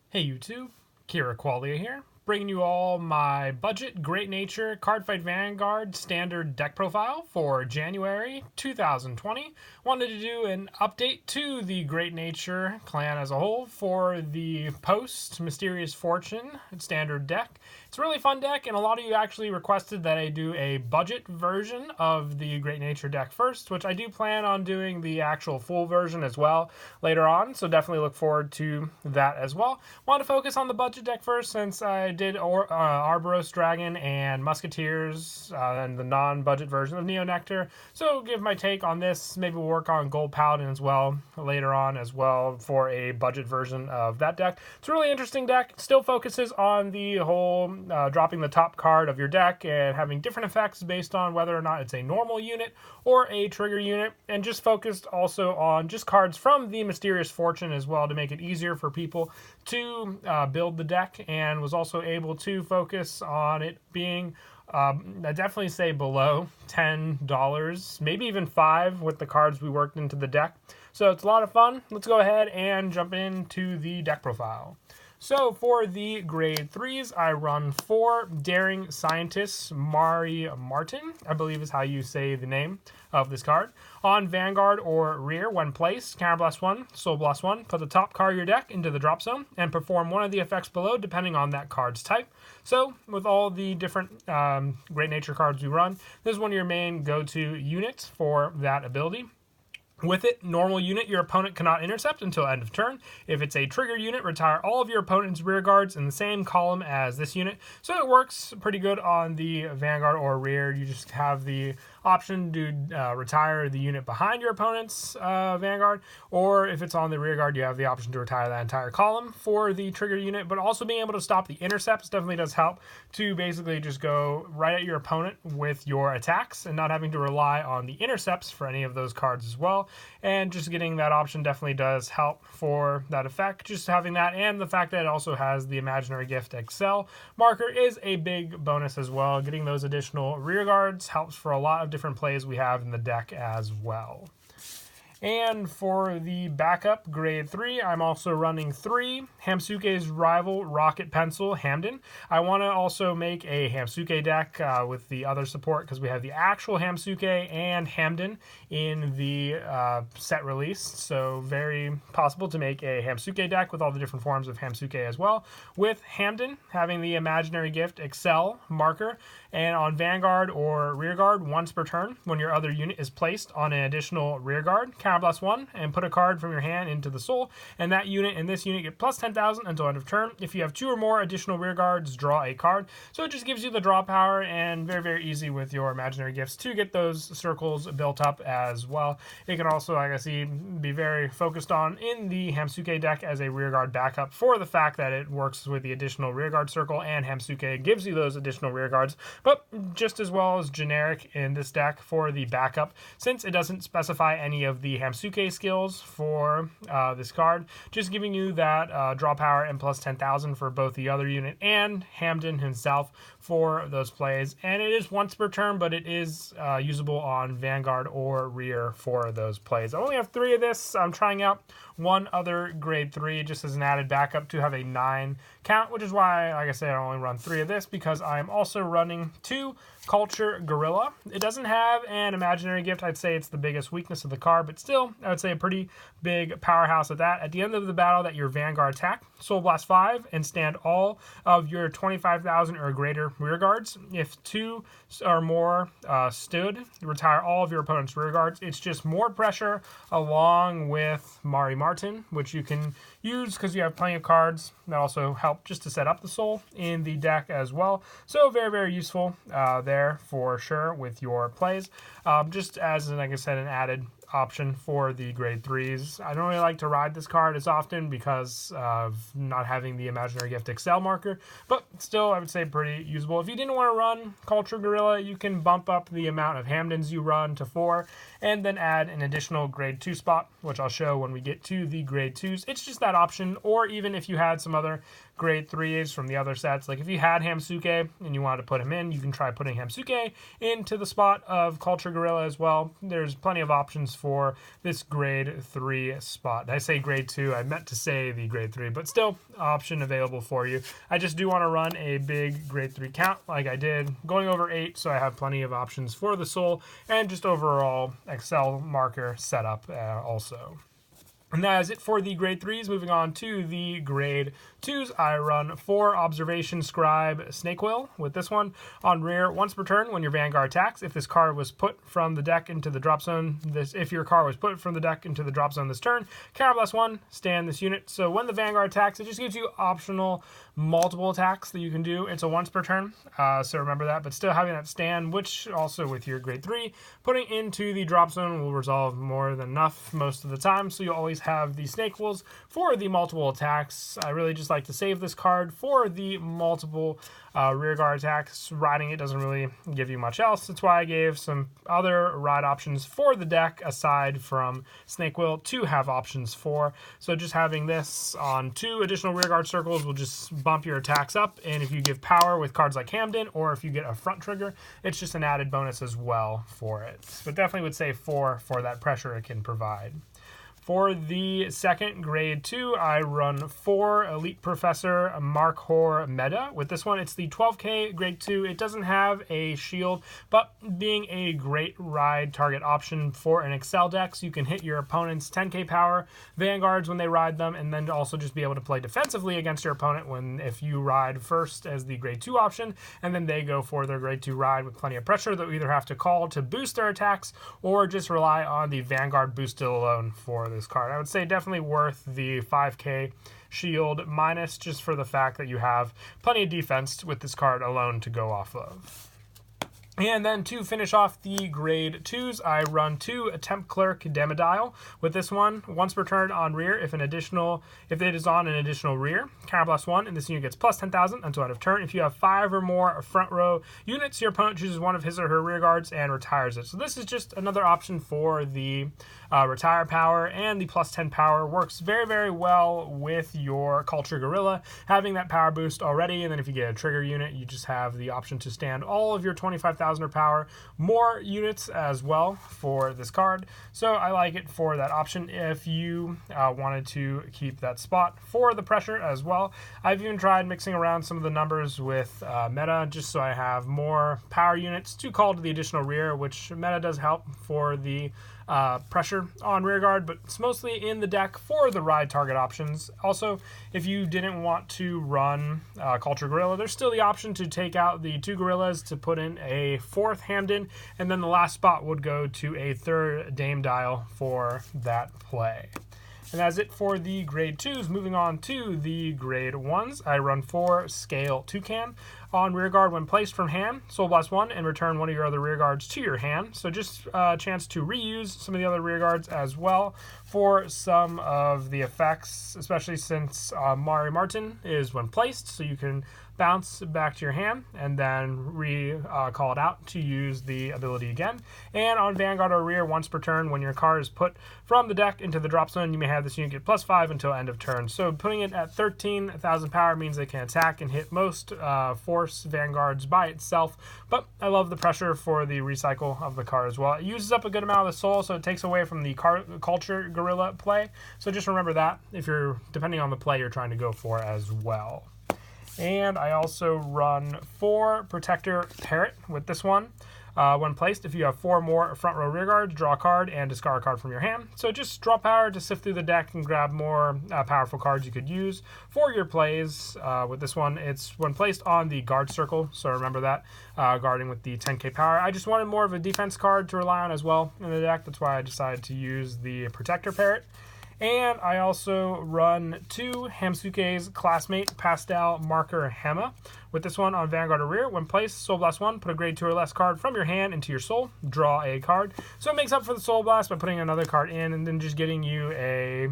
Hey YouTube, Kira Qualia here, bringing you all my budget Great Nature Cardfight Vanguard standard deck profile for January 2020. Wanted to do an update to the Great Nature clan as a whole for the post Mysterious Fortune standard deck. It's a really fun deck, and a lot of you actually requested that I do a budget version of the Great Nature deck first, which I do plan on doing the actual full version as well later on, so definitely look forward to that as well. Want to focus on the budget deck first since I did Arboros Dragon and Musketeers and the non-budget version of Neo Nectar, so give my take on this. Maybe we'll work on Gold Paladin as well later on as well for a budget version of that deck. It's a really interesting deck. It still focuses on the whole dropping the top card of your deck and having different effects based on whether or not it's a normal unit or a trigger unit, and just focused also on just cards from the Mysterious Fortune as well to make it easier for people to build the deck, and was also able to focus on it being I definitely say below $10, maybe even $5 with the cards we worked into the deck. So it's a lot of fun. Let's go ahead and jump into the deck profile. So for the grade 3s, I run 4 Daring Scientists Mari Martin, I believe is how you say the name of this card. On Vanguard or Rear, when placed, Counterblast 1, Soul Blast 1, put the top card of your deck into the drop zone and perform one of the effects below depending on that card's type. So with all the different Great Nature cards we run, this is one of your main go-to units for that ability. With it, normal unit, your opponent cannot intercept until end of turn. If it's a trigger unit, retire all of your opponent's rear guards in the same column as this unit. So it works pretty good on the Vanguard or Rear. You just have the option to retire the unit behind your opponent's Vanguard, or if it's on the Rearguard, you have the option to retire that entire column for the trigger unit. But also being able to stop the intercepts definitely does help to basically just go right at your opponent with your attacks and not having to rely on the intercepts for any of those cards as well. And just getting that option definitely does help for that effect. Just having that, and the fact that it also has the Imaginary Gift Excel marker is a big bonus as well. Getting those additional rear guards helps for a lot of different plays we have in the deck as well. And for the backup grade 3, I'm also running 3 Hamsuke's Rival Rocket Pencil Hamden. I want to also make a Hamsuke deck with the other support because we have the actual Hamsuke and Hamden in the set release. So very possible to make a Hamsuke deck with all the different forms of Hamsuke as well. With Hamden having the Imaginary Gift Excel marker, and on Vanguard or Rearguard, once per turn, when your other unit is placed on an additional Rearguard, Counterblast 1 and put a card from your hand into the soul, and that unit and this unit get plus 10,000 until end of turn. If you have 2 or more additional rear guards, draw a card. So it just gives you the draw power, and very, very easy with your imaginary gifts to get those circles built up as well. It can also, like I see, be very focused on in the Hamsuke deck as a rear guard backup for the fact that it works with the additional rear guard circle, and Hamsuke gives you those additional rear guards, but just as well as generic in this deck for the backup, since it doesn't specify any of the Hamsuke skills for this card, just giving you that draw power and plus 10,000 for both the other unit and Hamden himself for those plays. And it is once per turn, but it is usable on Vanguard or Rear for those plays. I only have 3 of this. I'm trying out one other grade 3 just as an added backup to have a 9 count, which is why, like I said, I only run 3 of this, because I'm also running 2 Culture Gorilla. It doesn't have an imaginary gift. I'd say it's the biggest weakness of the card, but still, I would say a pretty big powerhouse at that. At the end of the battle that your Vanguard attack, Soul Blast 5 and stand all of your 25,000 or greater rear guards. If 2 or more stood, retire all of your opponent's rear guards. It's just more pressure along with Mari Martin, which you can use because you have plenty of cards that also help just to set up the soul in the deck as well. So very, very useful there for sure with your plays. Just as, like I said, an added option for the grade 3s. I don't really like to ride this card as often because of not having the Imaginary Gift Excel marker, but still I would say pretty usable. If you didn't want to run Culture Gorilla, you can bump up the amount of Hamdens you run to 4 and then add an additional grade 2 spot, which I'll show when we get to the grade 2s. It's just that option, or even if you had some other grade 3s from the other sets, like if you had Hamsuke and you wanted to put him in, you can try putting Hamsuke into the spot of Culture Gorilla as well. There's plenty of options for this grade 3 spot. I say grade 2, I meant to say the grade 3, but still option available for you. I just do want to run a big grade 3 count like I did, going over 8, so I have plenty of options for the soul and just overall Excel marker setup also. And that is it for the grade 3s. Moving on to the grade 2s, I run 4 Observation Scribe Snake Will. With this one, on rear, once per turn when your Vanguard attacks, if this card was put from the deck into the drop zone, if your card was put from the deck into the drop zone this turn, counterblast 1, stand this unit. So when the Vanguard attacks, it just gives you optional multiple attacks that you can do. It's a once per turn, so remember that. But still having that stand, which also with your grade 3, putting into the drop zone will resolve more than enough most of the time. So you'll always have the Snake Wills for the multiple attacks. I really just like to save this card for the multiple rearguard attacks. Riding it doesn't really give you much else. That's why I gave some other ride options for the deck aside from Snake Will to have options for. So just having this on 2 additional rearguard circles will just bump your attacks up, and if you give power with cards like Hamden, or if you get a front trigger, it's just an added bonus as well for it. But definitely would say 4 for that pressure it can provide. For the second grade 2, I run 4 Elite Professor Mark Hor Meta. With this one, it's the 12k grade 2. It doesn't have a shield, but being a great ride target option for an Excel deck, so you can hit your opponent's 10k power Vanguards when they ride them, and then also just be able to play defensively against your opponent if you ride first as the grade 2 option, and then they go for their grade 2 ride with plenty of pressure that we either have to call to boost their attacks or just rely on the Vanguard boosted alone for this card. I would say definitely worth the 5k shield minus, just for the fact that you have plenty of defense with this card alone to go off of. And then to finish off the grade 2s, I run 2 Temp Clerk Damodial. With this one, once per turn on rear, if it is on an additional rear, counterblast 1, and this unit gets plus 10,000 until end of turn. If you have 5 or more front row units, your opponent chooses one of his or her rear guards and retires it. So this is just another option for the retire power, and the plus 10 power works very, very well with your Culture Gorilla, having that power boost already, and then if you get a trigger unit, you just have the option to stand all of your 25,000 or power more units as well for this card. So I like it for that option if you wanted to keep that spot for the pressure as well. I've even tried mixing around some of the numbers with meta, just so I have more power units to call to the additional rear, which meta does help for the pressure on rearguard, but it's mostly in the deck for the ride target options. Also, if you didn't want to run Culture Gorilla, there's still the option to take out the 2 gorillas to put in a 4th Hamden, and then the last spot would go to a 3rd Damodial for that play. And that's it for the grade 2s. Moving on to the grade 1s, I run 4 Scale Toucan. On rearguard, when placed from hand, Soul Blast 1 and return one of your other rearguards to your hand. So just a chance to reuse some of the other rearguards as well for some of the effects, especially since Mari Martin is when placed, so you can bounce back to your hand and then call it out to use the ability again. And on Vanguard or rear, once per turn, when your card is put from the deck into the drop zone, you may have this unit get plus 5 until end of turn. So putting it at 13,000 power means they can attack and hit most Force Vanguards by itself, but I love the pressure for the recycle of the card as well. It uses up a good amount of the soul, so it takes away from the Culture Gorilla play. So just remember that if you're, depending on the play you're trying to go for as well. And I also run 4 Protector Parrot with this one. When placed, if you have 4 more front row rear guards, draw a card and discard a card from your hand. So just draw power to sift through the deck and grab more powerful cards you could use for your plays. With this one, it's when placed on the guard circle, so remember that, guarding with the 10k power. I just wanted more of a defense card to rely on as well in the deck. That's why I decided to use the Protector Parrot. And I also run 2 Hamsuke's Classmate Pastel Marker Hamma. With this one on Vanguard or rear, when placed, Soul Blast 1, put a grade 2 or less card from your hand into your soul, draw a card. So it makes up for the Soul Blast by putting another card in and then just getting you a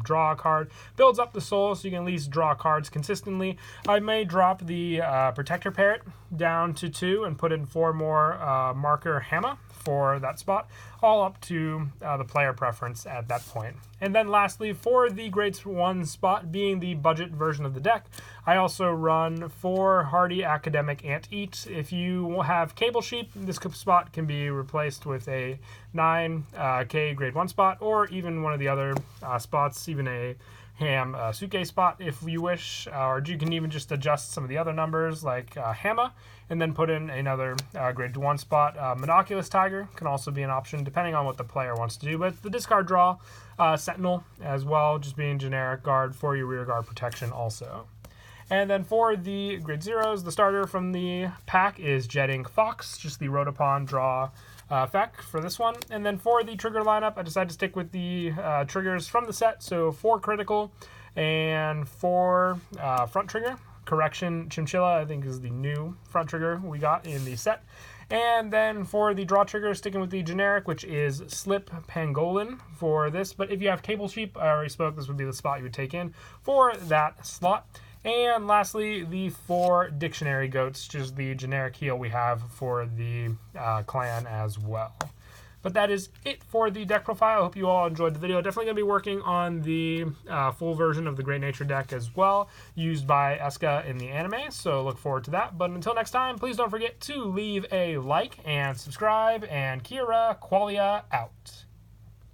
draw a card. Builds up the soul so you can at least draw cards consistently. I may drop the Protector Parrot down to 2 and put in 4 more Marker Hamma for that spot, all up to the player preference at that point. And then lastly, for the grade 1 spot, being the budget version of the deck, I also run 4 4 hardy academic ant-eat. If you have cable sheep, this spot can be replaced with a 9k grade 1 spot, or even one of the other spots, even a ham Tsuke spot if you wish, or you can even just adjust some of the other numbers like Hamma and then put in another grade 1 spot. Monoculous Tiger can also be an option depending on what the player wants to do, but the discard draw, Sentinel as well, just being generic guard for your rear guard protection also. And then for the grade 0s, the starter from the pack is Jetting Fox, just the Rotopon draw effect for this one. And then for the trigger lineup, I decided to stick with the triggers from the set, so 4 critical and 4 front trigger. Correction Chinchilla, I think, is the new front trigger we got in the set. And then for the draw trigger, sticking with the generic, which is Slip Pangolin for this. But if you have Cable Sheep, I already spoke, this would be the spot you would take in for that slot. And lastly, the 4 Dictionary Goats, just the generic heal we have for the clan as well. But that is it for the deck profile. I hope you all enjoyed the video. Definitely going to be working on the full version of the Great Nature deck as well, used by Eska in the anime, so look forward to that. But until next time, please don't forget to leave a like and subscribe, and Kira Qualia out.